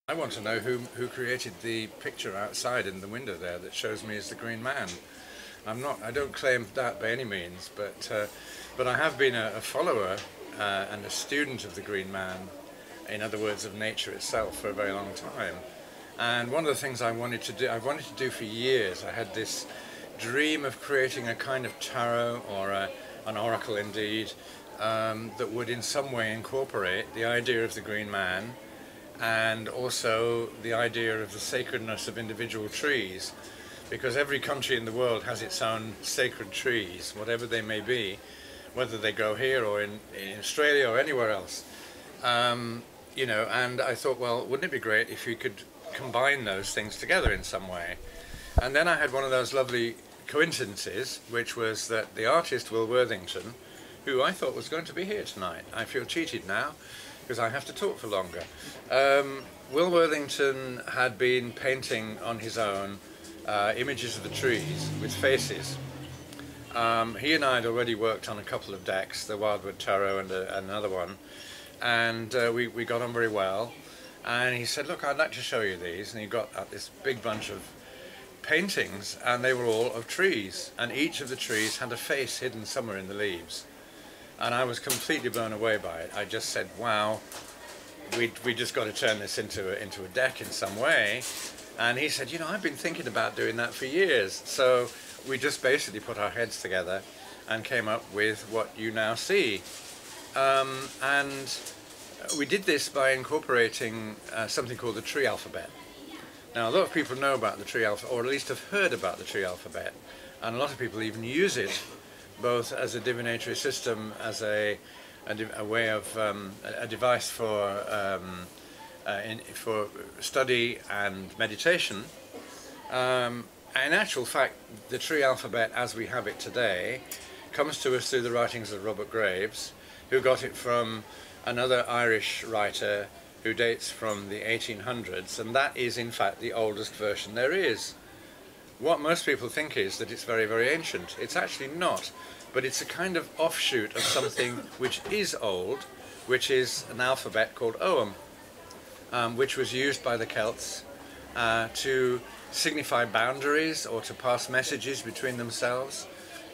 I want to know who created the picture outside in the window there that shows me as the Green Man. I don't claim that by any means, but I have been a follower and a student of the Green Man, in other words, of nature itself, for a very long time. And one of the things I've wanted to do for years. I had this dream of creating a kind of tarot, or an oracle indeed, that would in some way incorporate the idea of the Green Man, and also the idea of the sacredness of individual trees, because every country in the world has its own sacred trees, whatever they may be, whether they grow here or in Australia or anywhere else. You know, and I thought, well, wouldn't it be great if you could combine those things together in some way? And then I had one of those lovely coincidences, which was that the artist Will Worthington, who I thought was going to be here tonight, I feel cheated now, because I have to talk for longer. Will Worthington had been painting on his own images of the trees with faces. He and I had already worked on a couple of decks, the Wildwood Tarot and another one, and we got on very well. And he said, look, I'd like to show you these. And he got out this big bunch of paintings, and they were all of trees, and each of the trees had a face hidden somewhere in the leaves. And I was completely blown away by it. I just said, wow, we just got to turn this into a deck in some way. And he said, you know, I've been thinking about doing that for years. So we just basically put our heads together and came up with what you now see. And we did this by incorporating something called the tree alphabet. Now, a lot of people know about the tree alphabet, or at least have heard about the tree alphabet. And a lot of people even use it both as a divinatory system, as a way of a device for study and meditation. In actual fact, the tree alphabet as we have it today comes to us through the writings of Robert Graves, who got it from another Irish writer who dates from the 1800s, and that is in fact the oldest version there is. What most people think is that it's very, very ancient. It's actually not, but it's a kind of offshoot of something which is old, which is an alphabet called Ogham, which was used by the Celts to signify boundaries or to pass messages between themselves.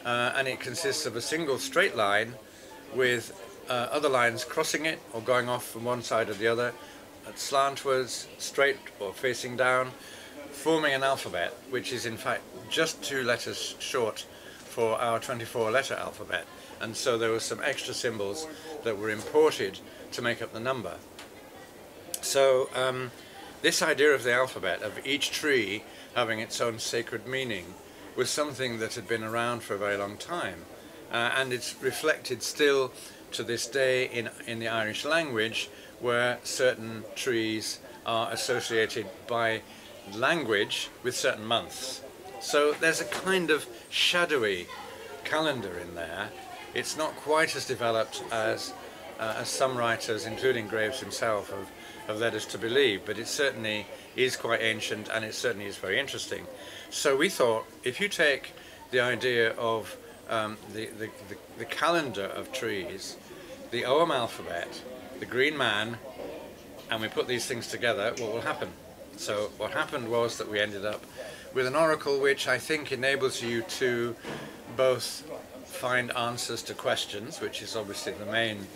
And it consists of a single straight line with other lines crossing it or going off from one side or the other, slantwards, straight or facing down, forming an alphabet, which is in fact just 2 letters short for our 24-letter alphabet. And so there were some extra symbols that were imported to make up the number. So this idea of the alphabet, of each tree having its own sacred meaning, was something that had been around for a very long time. And it's reflected still to this day in the Irish language, where certain trees are associated by language with certain months. So there's a kind of shadowy calendar in there. It's not quite as developed as some writers, including Graves himself, have led us to believe, but it certainly is quite ancient, and it certainly is very interesting. So we thought, if you take the idea of the calendar of trees, the Ogham alphabet, the Green Man, and we put these things together, what will happen? So what happened was that we ended up with an oracle which I think enables you to both find answers to questions, which is obviously the main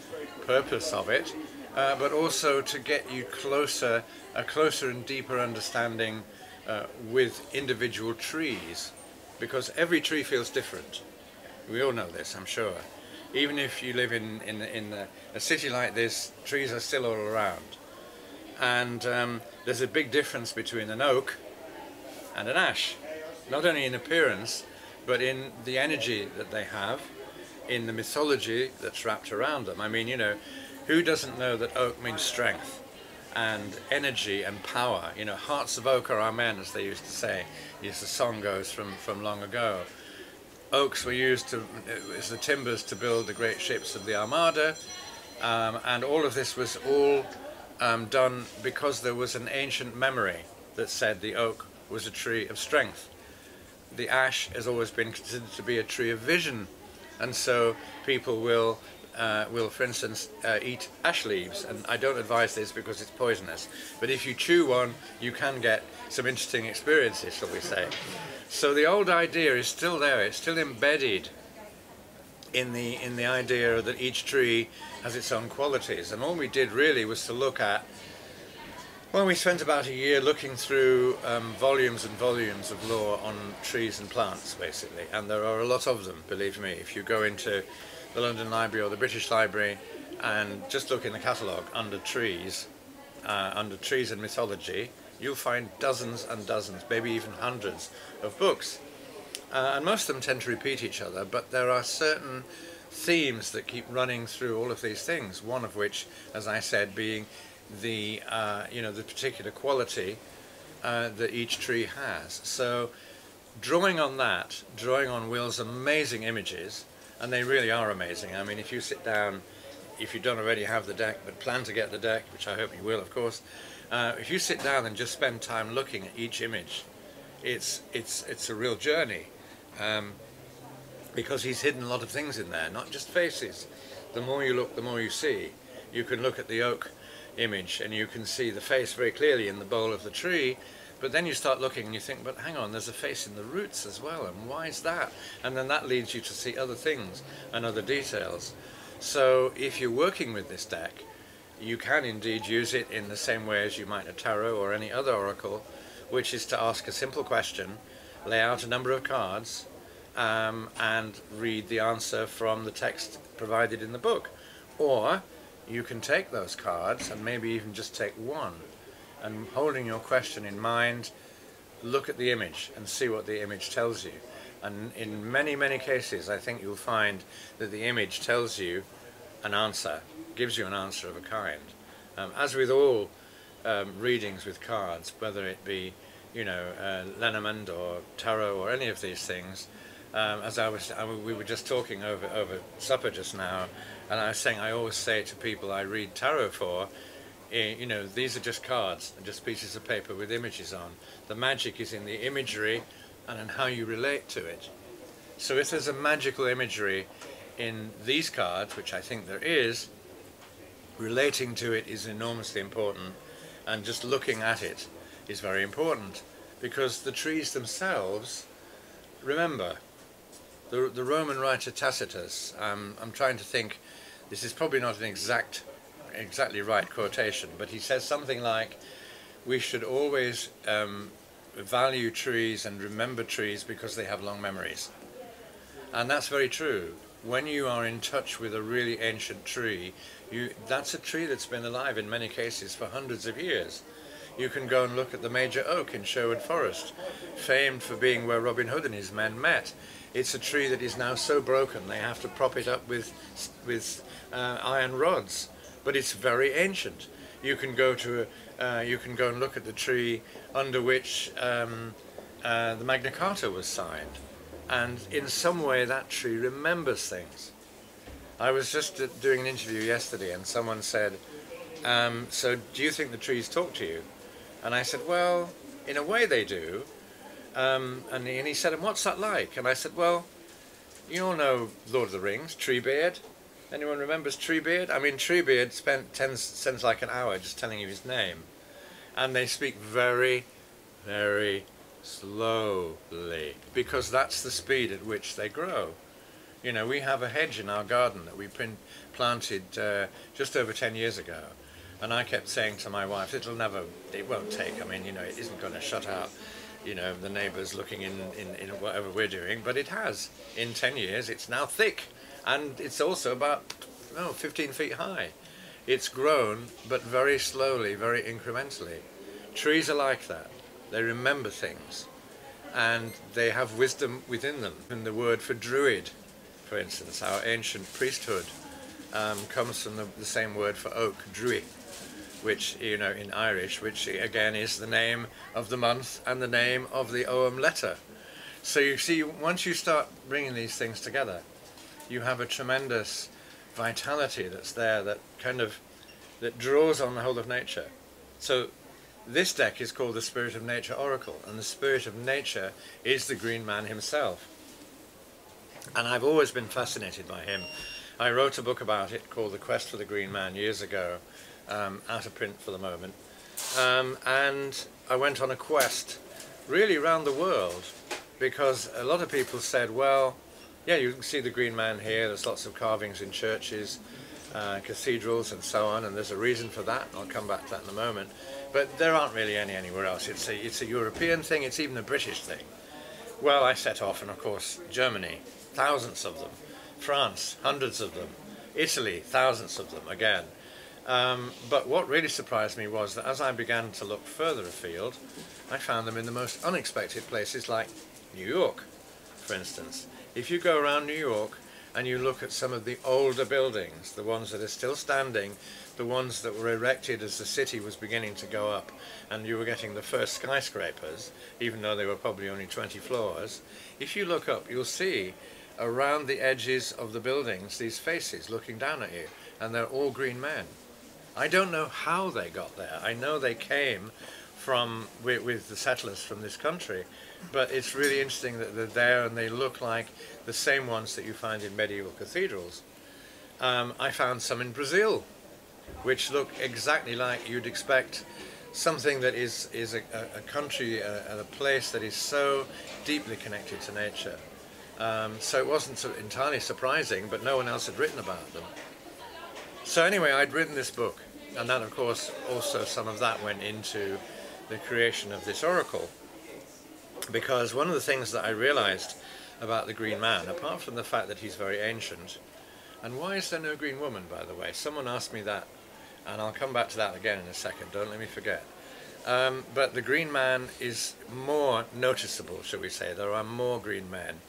purpose of it, but also to get you a closer and deeper understanding with individual trees, because every tree feels different. We all know this, I'm sure. Even if you live in a city like this, trees are still all around. And there's a big difference between an oak and an ash, not only in appearance, but in the energy that they have, in the mythology that's wrapped around them. I mean, you know, who doesn't know that oak means strength and energy and power? You know, hearts of oak are our men, as they used to say. Yes, the song goes from long ago. Oaks were used as the timbers to build the great ships of the Armada, and all of this was all done because there was an ancient memory that said the oak was a tree of strength. The ash has always been considered to be a tree of vision, and so people will will, for instance, eat ash leaves, and I don't advise this because it's poisonous, but if you chew one you can get some interesting experiences, shall we say. So the old idea is still there, it's still embedded in the idea that each tree has its own qualities, and all we did really was to look at, well, we spent about a year looking through volumes and volumes of lore on trees and plants, basically, and there are a lot of them, believe me. If you go into the London Library or the British Library and just look in the catalogue under trees and mythology, you'll find dozens and dozens, maybe even hundreds of books. And most of them tend to repeat each other, but there are certain themes that keep running through all of these things, one of which, as I said, being the the particular quality that each tree has. So drawing on that, drawing on Will's amazing images, and they really are amazing. I mean, if you sit down, if you don't already have the deck but plan to get the deck, which I hope you will, of course, if you sit down and just spend time looking at each image, it's a real journey, because he's hidden a lot of things in there, not just faces. The more you look, the more you see. You can look at the oak image and you can see the face very clearly in the bole of the tree, but then you start looking and you think, but hang on, there's a face in the roots as well, and why is that? And then that leads you to see other things and other details. So if you're working with this deck, you can indeed use it in the same way as you might a tarot or any other oracle, which is to ask a simple question, lay out a number of cards, and read the answer from the text provided in the book. Or you can take those cards and maybe even just take one, and holding your question in mind, look at the image and see what the image tells you. And in many, many cases, I think you'll find that the image tells you an answer, gives you an answer of a kind. As with all readings with cards, whether it be, Lenormand or tarot or any of these things, we were just talking over supper just now, and I was saying, I always say to people I read tarot for, these are just cards, just pieces of paper with images on. The magic is in the imagery and in how you relate to it. So if there's a magical imagery in these cards, which I think there is, relating to it is enormously important, and just looking at it is very important, because the trees themselves, remember, the Roman writer Tacitus, I'm trying to think, this is probably not an exactly right quotation, but he says something like, we should always value trees and remember trees because they have long memories. And that's very true. When you are in touch with a really ancient tree, that's a tree that's been alive in many cases for hundreds of years. You can go and look at the major oak in Sherwood Forest, famed for being where Robin Hood and his men met. It's a tree that is now so broken they have to prop it up with iron rods, but it's very ancient. You can go and look at the tree under which the Magna Carta was signed, and in some way that tree remembers things. I was just doing an interview yesterday, and someone said, so do you think the trees talk to you? And I said, well, in a way they do. And he said, and what's that like? And I said, well, you all know Lord of the Rings, Treebeard. Anyone remembers Treebeard? I mean, Treebeard spends like an hour just telling you his name. And they speak very, very slowly, because that's the speed at which they grow. We have a hedge in our garden that we planted just over 10 years ago. And I kept saying to my wife, it won't take, I mean, it isn't going to shut out, the neighbours looking in whatever we're doing, but it has. In 10 years, it's now thick, and it's also about 15 feet high. It's grown, but very slowly, very incrementally. Trees are like that. They remember things, and they have wisdom within them. And the word for druid, for instance, our ancient priesthood, comes from the same word for oak, druid, which, in Irish, which again is the name of the month and the name of the Ogham letter. So you see, once you start bringing these things together, you have a tremendous vitality that's there that draws on the whole of nature. So this deck is called the Spirit of Nature Oracle, and the Spirit of Nature is the Green Man himself. And I've always been fascinated by him. I wrote a book about it called The Quest for the Green Man years ago, out of print for the moment, and I went on a quest really around the world, because a lot of people said, well, yeah, you can see the Green Man here, there's lots of carvings in churches, cathedrals and so on, and there's a reason for that. I'll come back to that in a moment. But there aren't really any anywhere else. It's a European thing, it's even a British thing. Well, I set off, and of course Germany, thousands of them. France, hundreds of them. Italy, thousands of them again. But what really surprised me was that as I began to look further afield, I found them in the most unexpected places, like New York, for instance. If you go around New York and you look at some of the older buildings, the ones that are still standing, the ones that were erected as the city was beginning to go up, and you were getting the first skyscrapers, even though they were probably only 20 floors, if you look up, you'll see around the edges of the buildings these faces looking down at you, and they're all green men. I don't know how they got there. I know they came from with the settlers from this country, but it's really interesting that they're there and they look like the same ones that you find in medieval cathedrals. I found some in Brazil, which look exactly like you'd expect something that is a country, a place that is so deeply connected to nature. So it wasn't so entirely surprising, but no one else had written about them. So anyway, I'd written this book, and that, of course, also some of that went into the creation of this oracle, because one of the things that I realized about the Green Man, apart from the fact that he's very ancient, and why is there no green woman, by the way? Someone asked me that, and I'll come back to that again in a second, don't let me forget. But the Green Man is more noticeable, shall we say. There are more green men.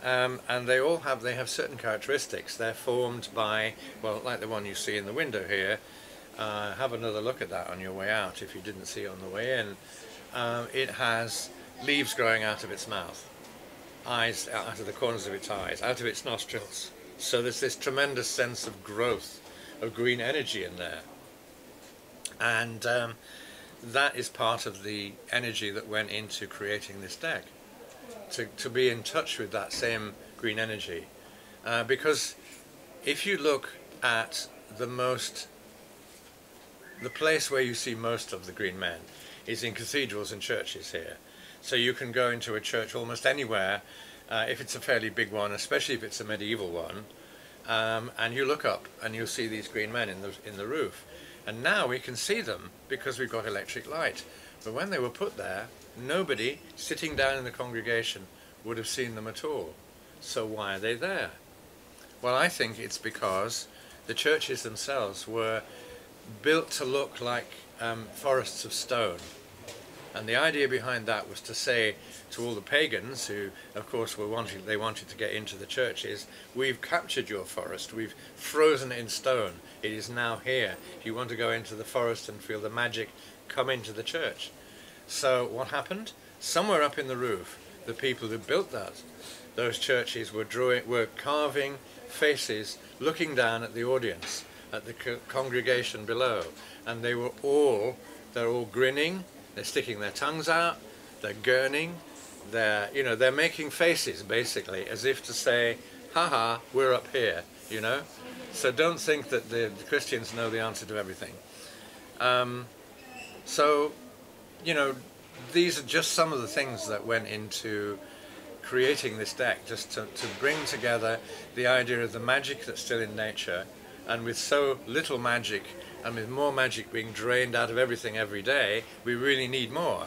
And they have certain characteristics. They're formed by, well, like the one you see in the window here. Have another look at that on your way out if you didn't see it on the way in. It has leaves growing out of its mouth, eyes out of the corners of its eyes, out of its nostrils. So there's this tremendous sense of growth, of green energy in there. And that is part of the energy that went into creating this deck. To be in touch with that same green energy, because if you look at the place where you see most of the green men is in cathedrals and churches here. So you can go into a church almost anywhere, if it's a fairly big one, especially if it's a medieval one, and you look up and you'll see these green men in the roof. And now we can see them because we've got electric light. But when they were put there, nobody sitting down in the congregation would have seen them at all. So why are they there? Well, I think it's because the churches themselves were built to look like forests of stone. And the idea behind that was to say to all the pagans who, of course, they wanted to get into the churches, we've captured your forest, we've frozen it in stone, it is now here. If you want to go into the forest and feel the magic, come into the church. So what happened? Somewhere up in the roof, the people who built those churches were carving faces looking down at the audience, at the congregation below, and they're all grinning, they're sticking their tongues out, they're gurning, they're making faces basically as if to say, haha, we're up here, you know. So don't think that the Christians know the answer to everything. So, you know, these are just some of the things that went into creating this deck, just to bring together the idea of the magic that's still in nature, and with so little magic, and with more magic being drained out of everything every day, we really need more.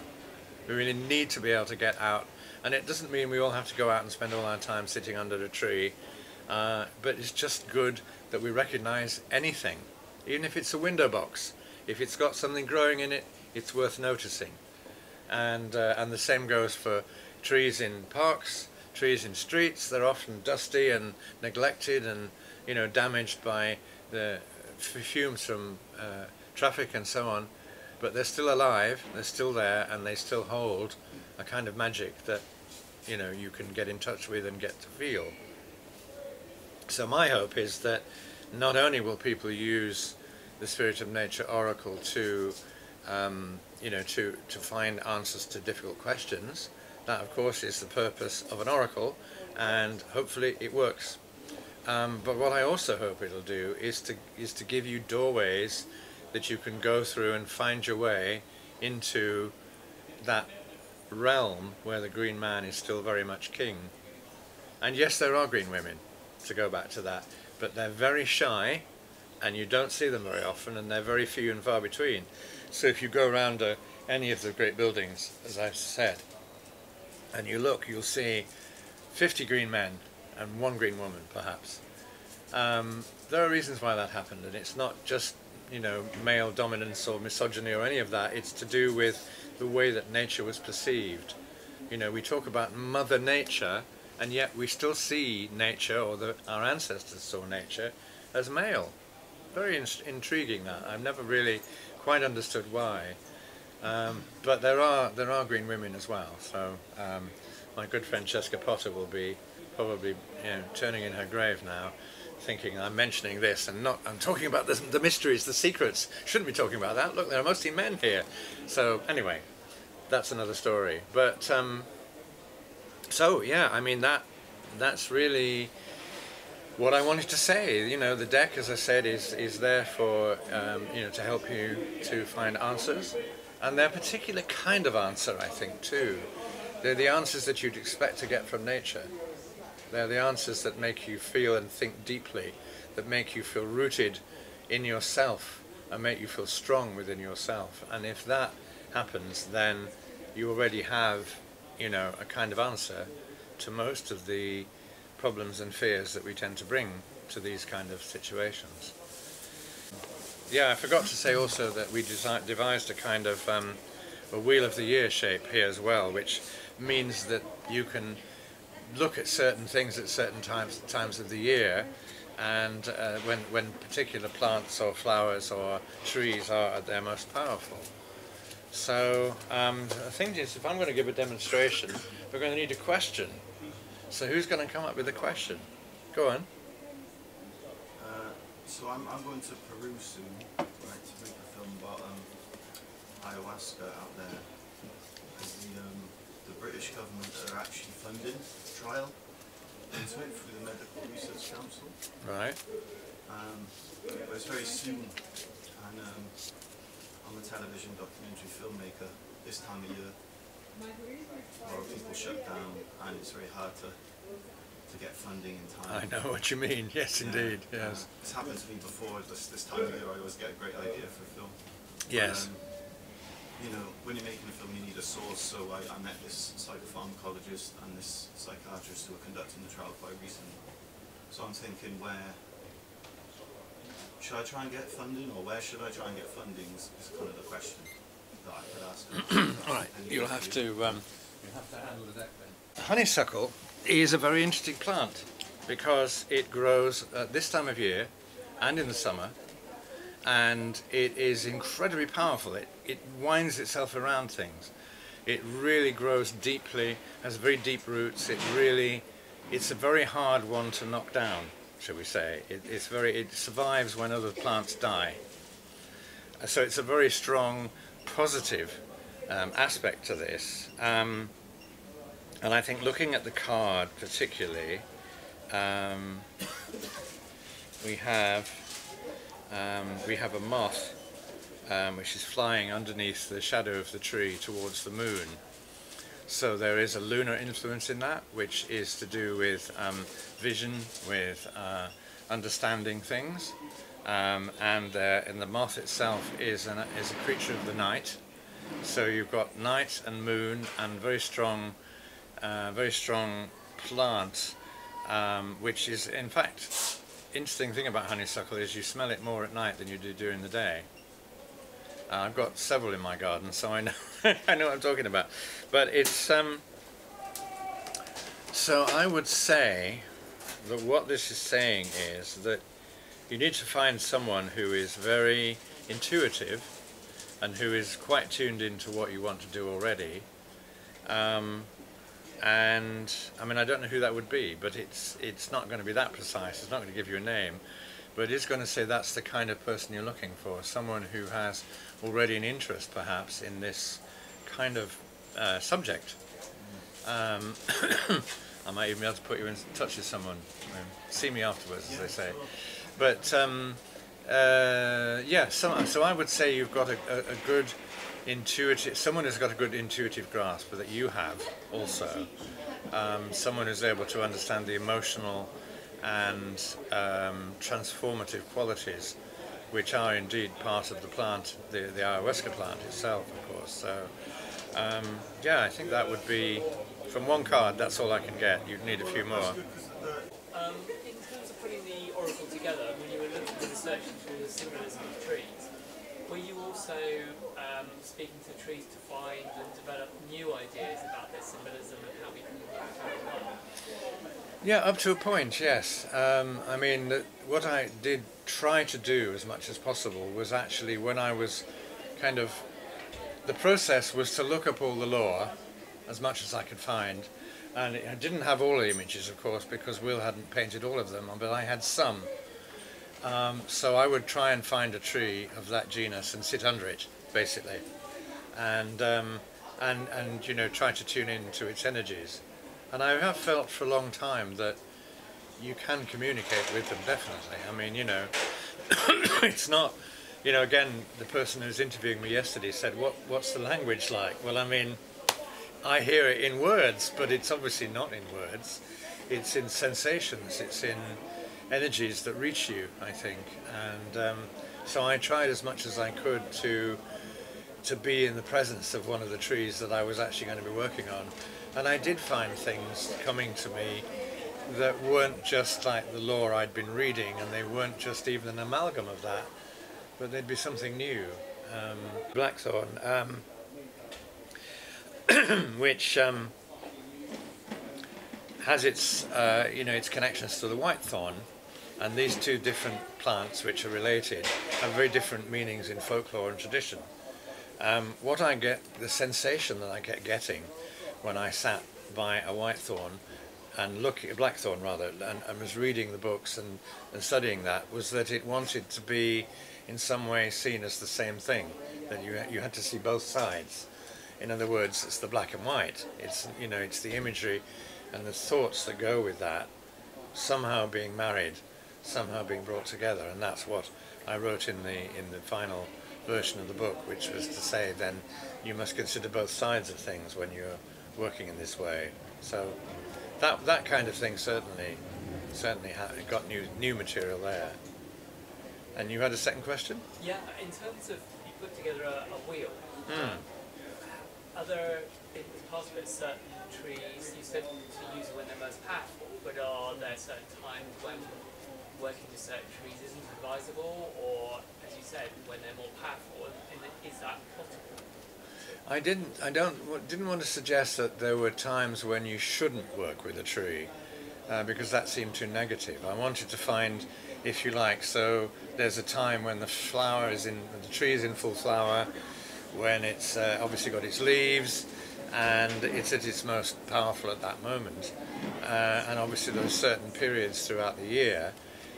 We really need to be able to get out. And it doesn't mean we all have to go out and spend all our time sitting under a tree, but it's just good that we recognize anything, even if it's a window box. If it's got something growing in it, it's worth noticing. And the same goes for trees in parks, trees in streets. They're often dusty and neglected and, you know, damaged by the fumes from traffic and so on, but they're still alive, they're still there, and they still hold a kind of magic that, you know, you can get in touch with and get to feel. So my hope is that not only will people use the Spirit of Nature Oracle to you know, to find answers to difficult questions. That, of course, is the purpose of an oracle, and hopefully it works. But what I also hope it'll do is to give you doorways that you can go through and find your way into that realm where the green man is still very much king. And yes, there are green women, to go back to that, but they're very shy and you don't see them very often, and they're very few and far between. So if you go around any of the great buildings, as I said, and you look, you'll see 50 green men and 1 green woman, perhaps. There are reasons why that happened, and it's not just, you know, male dominance or misogyny or any of that. It's to do with the way that nature was perceived. You know, we talk about Mother Nature, and yet we still see nature, or our ancestors saw nature, as male. Very intriguing, that. I've never really quite understood why. But there are green women as well. So my good friend Francesca Potter will be probably, you know, turning in her grave now, thinking I'm mentioning this and I'm talking about the mysteries, the secrets. Shouldn't be talking about that. Look, there are mostly men here. So anyway, that's another story. But so yeah, I mean, that's really what I wanted to say. You know, the deck, as I said, is there for you know, to help you to find answers, and they're a particular kind of answer, I think, too. They're the answers that you'd expect to get from nature. They're the answers that make you feel and think deeply, that make you feel rooted in yourself and make you feel strong within yourself. And if that happens, then you already have, you know, a kind of answer to most of the problems and fears that we tend to bring to these kind of situations. Yeah, I forgot to say also that we devised a kind of a Wheel of the Year shape here as well, which means that you can look at certain things at certain times of the year, and when particular plants or flowers or trees are at their most powerful. So the thing is, if I'm going to give a demonstration, we're going to need a question. So who's going to come up with a question? Go on. So I'm going to Peru soon, right, to make a film about ayahuasca out there. The British government are actually funding a trial into it through the Medical Research Council. Right. But it's very soon, and I'm a television documentary filmmaker. This time of year, a lot of people shut down, and it's very hard to get funding in time. I know what you mean. Yes, indeed. Yes. It's happened to me before. This time of year, I always get a great idea for a film. Yes. But, you know, when you're making a film, you need a source. So I met this psychopharmacologist and this psychiatrist who were conducting the trial quite recently. So I'm thinking, where should I try and get funding, or where should I try and get funding? Is kind of the question that I could ask. All right. You'll have to handle the deck then. Honeysuckle is a very interesting plant because it grows at this time of year and in the summer, and it is incredibly powerful. It winds itself around things. It really grows deeply, has very deep roots. It's a very hard one to knock down, shall we say. It survives when other plants die. So it's a very strong, positive aspect to this. And I think, looking at the card particularly, we have a moth which is flying underneath the shadow of the tree towards the moon. So there is a lunar influence in that, which is to do with vision, with understanding things, and the moth itself is a creature of the night. So you've got night and moon and very strong plant, which is, in fact, interesting thing about honeysuckle is you smell it more at night than you do during the day. I've got several in my garden, so I know I know what I'm talking about. But it's so I would say that what this is saying is that you need to find someone who is very intuitive and who is quite tuned into what you want to do already. And I mean, I don't know who that would be, but it's not going to be that precise. It's not going to give you a name, but it's going to say that's the kind of person you're looking for, someone who has already an interest perhaps in this kind of subject. I might even be able to put you in touch with someone. See me afterwards, as they say. But yeah, so I would say you've got a good intuitive, someone who's got a good intuitive grasp that you have also. Someone who's able to understand the emotional and transformative qualities which are indeed part of the plant, the ayahuasca plant itself, of course. So yeah, I think that would be, from one card, that's all I can get. You'd need a few more. In terms of putting the oracle together, when you were looking at the research through the symbolism of trees, were you also speaking to trees to find and develop new ideas about their symbolism and how we can work? Yeah, up to a point, yes. I mean, what I did try to do as much as possible was actually, when I was kind of, the process was to look up all the lore as much as I could find. And I didn't have all the images, of course, because Will hadn't painted all of them, but I had some. So I would try and find a tree of that genus and sit under it, basically, and you know, try to tune in to its energies. And I have felt for a long time that you can communicate with them, definitely. I mean, you know, it's not, you know, again, the person who was interviewing me yesterday said, what's the language like? Well, I mean, I hear it in words, but it's obviously not in words. It's in sensations, it's in energies that reach you, I think. And so I tried as much as I could to be in the presence of one of the trees that I was actually going to be working on. And I did find things coming to me that weren't just like the lore I'd been reading, and they weren't just even an amalgam of that, but they'd be something new. Blackthorn, which has its, you know, its connections to the whitethorn, and these two different plants, which are related, have very different meanings in folklore and tradition. What I get, the sensation that I kept getting when I sat by a whitethorn and looking at blackthorn rather, and was reading the books and studying that, was that it wanted to be in some way seen as the same thing, that you had to see both sides. In other words, it's the black and white. It's, you know, it's the imagery and the thoughts that go with that somehow being married, somehow being brought together, and that's what I wrote in the final version of the book, which was to say, then you must consider both sides of things when you're working in this way. So that kind of thing certainly got new material there. And you had a second question? Yeah, in terms of, you put together a wheel. Are there, as part of it, certain trees, you said to use when they're most powerful, but are there certain times when working with certain trees isn't advisable, or, as you said, when they're more powerful, and is that possible? I didn't want to suggest that there were times when you shouldn't work with a tree, because that seemed too negative. I wanted to find, if you like, so there's a time when the tree is in full flower, when it's obviously got its leaves, and it's at its most powerful at that moment. And obviously there are certain periods throughout the year,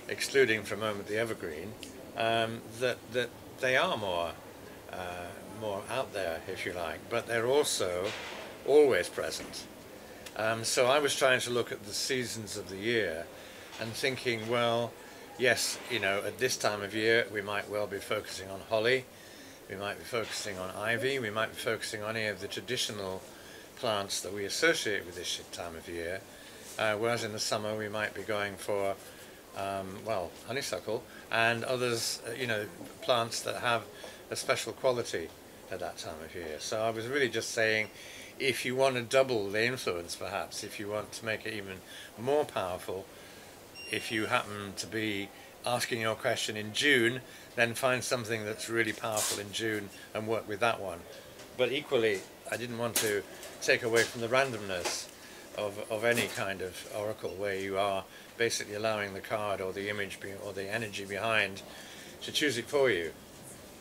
excluding for a moment the evergreen, that they are more out there, if you like, but they're also always present. So I was trying to look at the seasons of the year and thinking, well, yes, you know, at this time of year we might well be focusing on holly, we might be focusing on ivy, we might be focusing on any of the traditional plants that we associate with this time of year, whereas in the summer we might be going for well, honeysuckle and others, you know, plants that have a special quality at that time of year. So I was really just saying, if you want to double the influence, perhaps, if you want to make it even more powerful, if you happen to be asking your question in June, then find something that's really powerful in June and work with that one. But equally, I didn't want to take away from the randomness of any kind of oracle, where you are basically allowing the card or the image or the energy behind to choose it for you.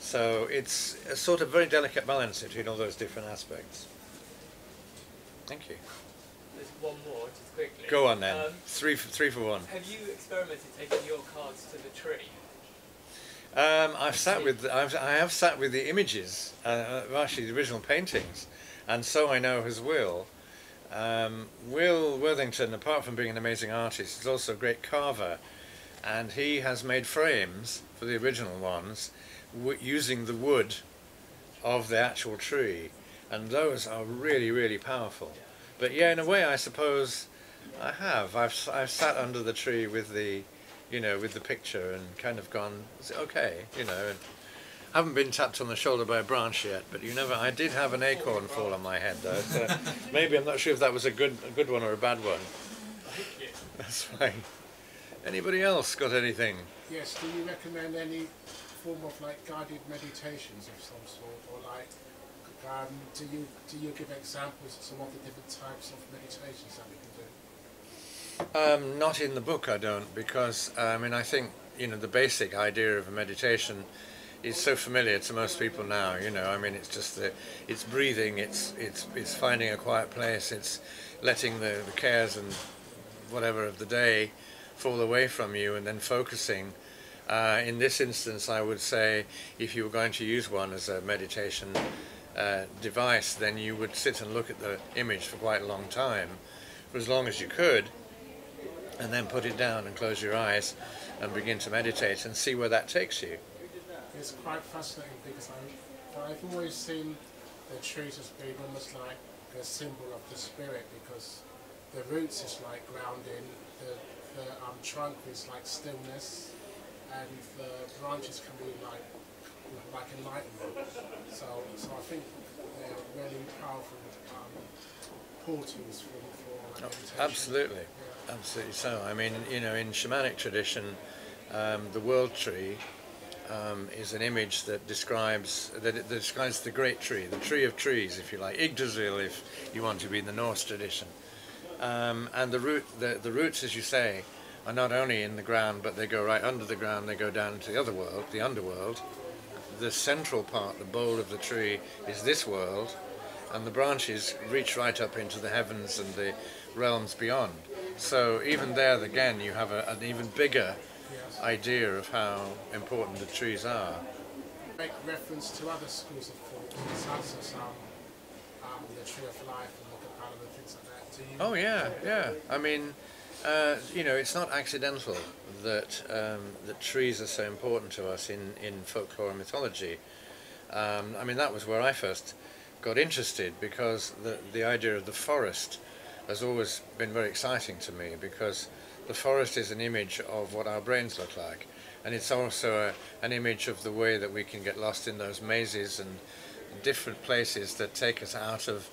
So it's a sort of very delicate balance between all those different aspects. Thank you. There's one more, just quickly. Go on then. Three for one. Have you experimented taking your cards to the tree? I have sat with the images, actually the original paintings, and so I know as Will. Will Worthington, apart from being an amazing artist, is also a great carver, and he has made frames for the original ones using the wood of the actual tree, and those are really, really powerful. But yeah, in a way, I suppose I have. I've sat under the tree with the, you know, with the picture and kind of gone, is it okay, you know. And I haven't been tapped on the shoulder by a branch yet, but you never. I did have an acorn fall on my head though, so maybe I'm not sure if that was a good one or a bad one. That's fine. Anybody else got anything? Yes. Do you recommend any form of like guided meditations of some sort, or like do you give examples of some of the different types of meditations that we can do? Not in the book, I don't, because I mean, I think, you know, the basic idea of a meditation is so familiar to most people now. You know, I mean, it's just it's breathing, it's finding a quiet place, it's letting the cares and whatever of the day fall away from you, and then focusing. In this instance, I would say, if you were going to use one as a meditation device, then you would sit and look at the image for quite a long time, for as long as you could, and then put it down and close your eyes and begin to meditate and see where that takes you. It's quite fascinating because I've always seen the trees as being almost like a symbol of the spirit, because the roots is like grounding, the trunk is like stillness, and the branches can be like enlightenment. So I think they're really powerful portals for meditation. Absolutely, yeah. Absolutely so. I mean, you know, in shamanic tradition, the world tree is an image that describes the great tree, the tree of trees, if you like, Yggdrasil, if you want to be in the Norse tradition. And the roots, as you say, are not only in the ground, but they go right under the ground. They go down into the other world, the underworld. The central part, the bole of the tree, is this world, and the branches reach right up into the heavens and the realms beyond. So even there, again, you have an even bigger idea of how important the trees are. Make reference to other schools of thought, such as the Tree of Life and the Kabbalah and things like that. Do you? Oh yeah, yeah. I mean, you know, it's not accidental that that trees are so important to us in folklore and mythology. I mean, that was where I first got interested, because the idea of the forest has always been very exciting to me, because the forest is an image of what our brains look like, and it's also an image of the way that we can get lost in those mazes and different places that take us out of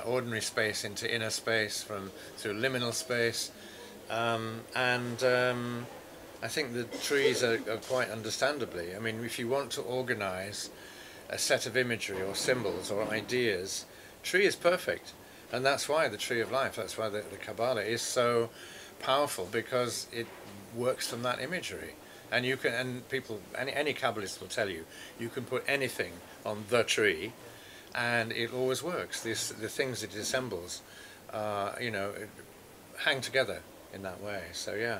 ordinary space into inner space, through liminal space, and I think the trees are quite understandably. I mean, if you want to organize a set of imagery or symbols or ideas, tree is perfect, and that's why the Tree of Life, that's why the Kabbalah is so powerful, because it works from that imagery. And you can, and people, any Kabbalist will tell you, you can put anything on the tree, and it always works. The things it assembles, you know, hang together in that way. So yeah,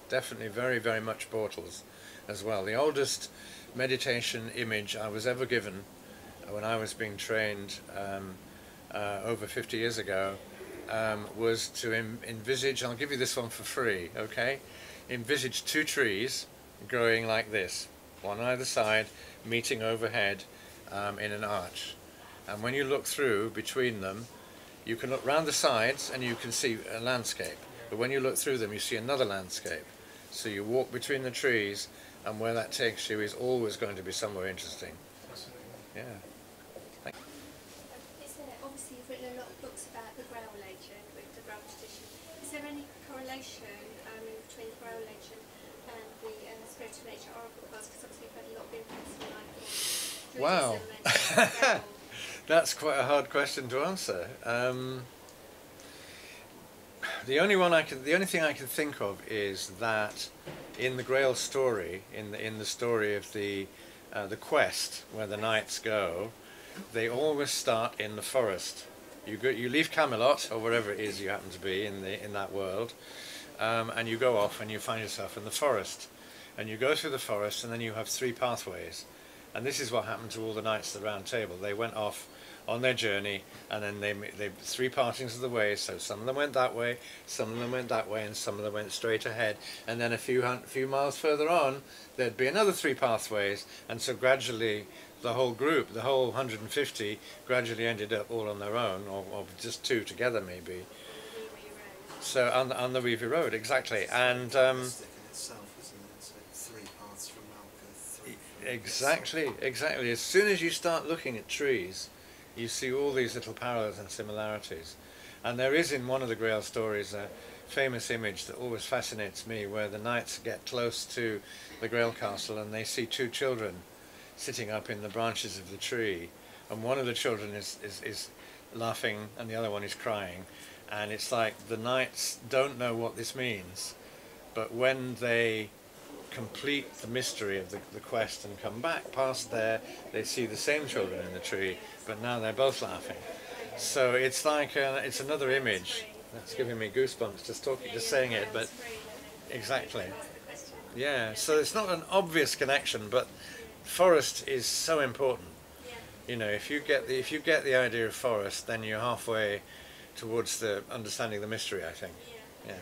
definitely very, very much portals as well. The oldest meditation image I was ever given when I was being trained over 50 years ago was to envisage, I'll give you this one for free, okay? Envisage two trees growing like this, one on either side, meeting overhead in an arch. And when you look through between them, you can look round the sides and you can see a landscape. But when you look through them, you see another landscape. So you walk between the trees, and where that takes you is always going to be somewhere interesting. Yeah. Obviously you've written a lot of books about the Grail legend, with the Grail tradition. Is there any correlation between the Grail legend and the spiritual nature oracle cards? Because obviously you've had a lot of influence from like wow. That's quite a hard question to answer. The only thing I can think of is that in the Grail story, in the story of the quest where the knights go, they always start in the forest. You leave Camelot, or wherever it is you happen to be in that world, and you go off and you find yourself in the forest, and you go through the forest, and then you have three pathways. And this is what happened to all the knights of the Round Table. They went off on their journey, and then they three partings of the way. So some of them went that way, some of them went that way, and some of them went straight ahead. And then a few miles further on, there'd be another three pathways, and so gradually the whole group, the whole 150, gradually ended up all on their own, or just two together maybe. So on the Weavy Road, exactly, and exactly. As soon as you start looking at trees, you see all these little parallels and similarities. And there is in one of the Grail stories a famous image that always fascinates me, where the knights get close to the Grail castle and they see two children sitting up in the branches of the tree, and one of the children is laughing and the other one is crying, and it's like the knights don't know what this means, but when they complete the mystery of the quest and come back past there, they see the same children in the tree, but now they're both laughing. So it's like it's another image that's giving me goosebumps just saying it, but exactly, yeah. So it's not an obvious connection, but forest is so important. You know, if you get the idea of forest, then you're halfway towards the understanding the mystery, I think. Yeah.